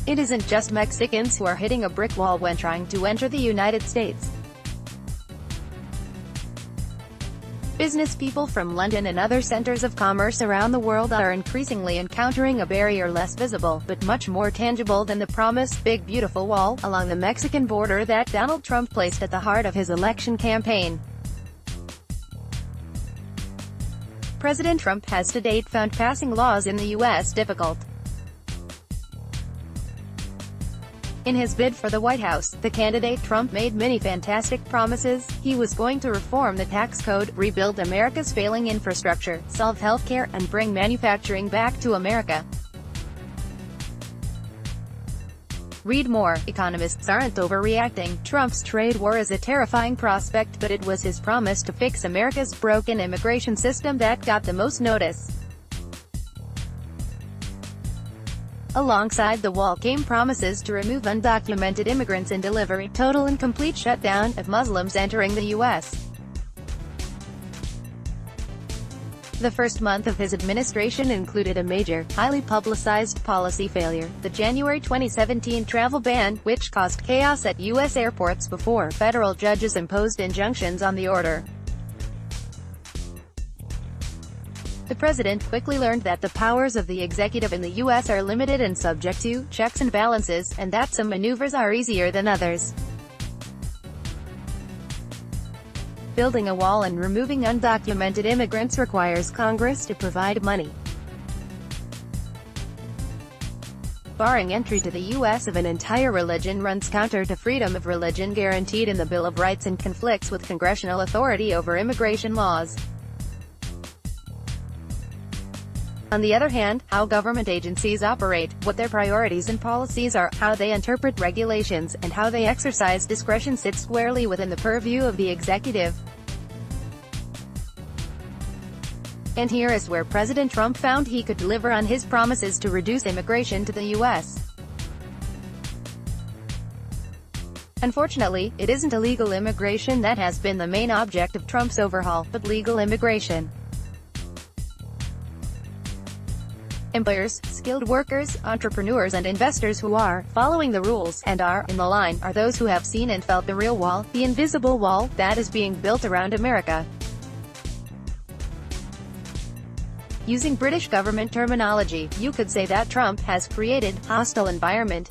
It isn't just Mexicans who are hitting a brick wall when trying to enter the United States. Business people from London and other centers of commerce around the world are increasingly encountering a barrier less visible, but much more tangible than the promised big beautiful wall along the Mexican border that Donald Trump placed at the heart of his election campaign. President Trump has to date found passing laws in the U.S. difficult. In his bid for the White House, the candidate Trump made many fantastic promises. He was going to reform the tax code, rebuild America's failing infrastructure, solve healthcare, and bring manufacturing back to America. Read more. Economists aren't overreacting. Trump's trade war is a terrifying prospect, but it was his promise to fix America's broken immigration system that got the most notice. Alongside the wall came promises to remove undocumented immigrants and deliver a total and complete shutdown of Muslims entering the U.S. The first month of his administration included a major, highly publicized policy failure, the January 2017 travel ban, which caused chaos at U.S. airports before federal judges imposed injunctions on the order. The president quickly learned that the powers of the executive in the U.S. are limited and subject to checks and balances, and that some maneuvers are easier than others. Building a wall and removing undocumented immigrants requires Congress to provide money. Barring entry to the U.S. of an entire religion runs counter to freedom of religion guaranteed in the Bill of Rights and conflicts with congressional authority over immigration laws. On the other hand, how government agencies operate, what their priorities and policies are, how they interpret regulations, and how they exercise discretion sits squarely within the purview of the executive. And here is where President Trump found he could deliver on his promises to reduce immigration to the U.S. Unfortunately, it isn't illegal immigration that has been the main object of Trump's overhaul, but legal immigration. Employers, skilled workers, entrepreneurs and investors who are following the rules and are in the line are those who have seen and felt the real wall, the invisible wall, that is being built around America. Using British government terminology, you could say that Trump has created hostile environment.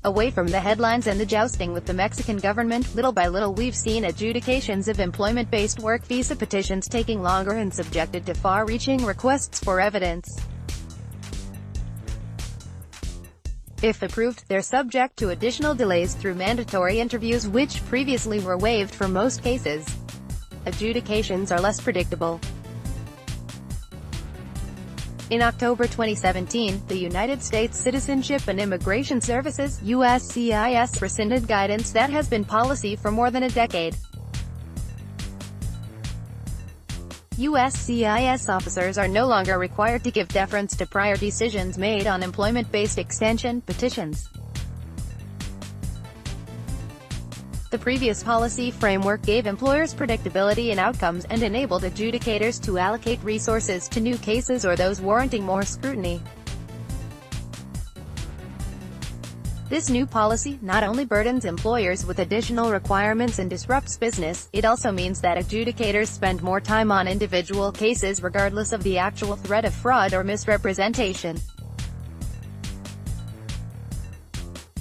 Away from the headlines and the jousting with the Mexican government, little by little we've seen adjudications of employment-based work visa petitions taking longer and subjected to far-reaching requests for evidence. If approved, they're subject to additional delays through mandatory interviews which previously were waived for most cases. Adjudications are less predictable. In October 2017, the United States Citizenship and Immigration Services (USCIS) rescinded guidance that has been policy for more than a decade. USCIS officers are no longer required to give deference to prior decisions made on employment-based extension petitions. The previous policy framework gave employers predictability in outcomes and enabled adjudicators to allocate resources to new cases or those warranting more scrutiny. This new policy not only burdens employers with additional requirements and disrupts business, it also means that adjudicators spend more time on individual cases regardless of the actual threat of fraud or misrepresentation.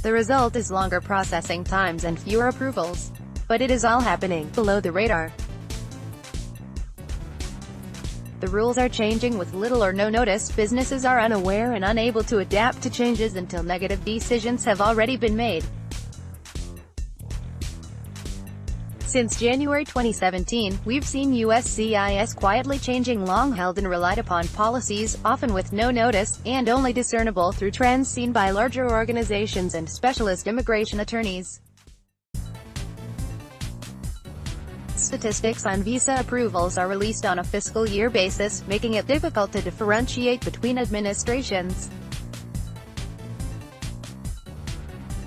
The result is longer processing times and fewer approvals. But it is all happening below the radar. The rules are changing with little or no notice. Businesses are unaware and unable to adapt to changes until negative decisions have already been made. Since January 2017, we've seen USCIS quietly changing long-held and relied-upon policies, often with no notice, and only discernible through trends seen by larger organizations and specialist immigration attorneys. Statistics on visa approvals are released on a fiscal year basis, making it difficult to differentiate between administrations.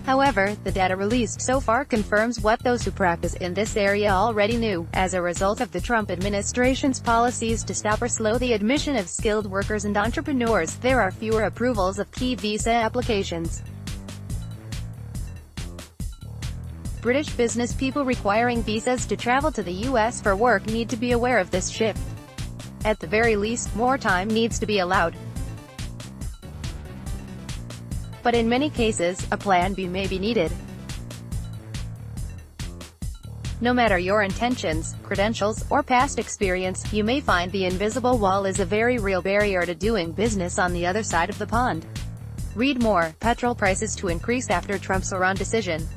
However, the data released so far confirms what those who practice in this area already knew. As a result of the Trump administration's policies to stop or slow the admission of skilled workers and entrepreneurs, there are fewer approvals of key visa applications. British business people requiring visas to travel to the U.S. for work need to be aware of this shift. At the very least, more time needs to be allowed. But in many cases, a plan B may be needed. No matter your intentions, credentials, or past experience, you may find the invisible wall is a very real barrier to doing business on the other side of the pond. Read more: petrol prices to increase after Trump's Iran decision.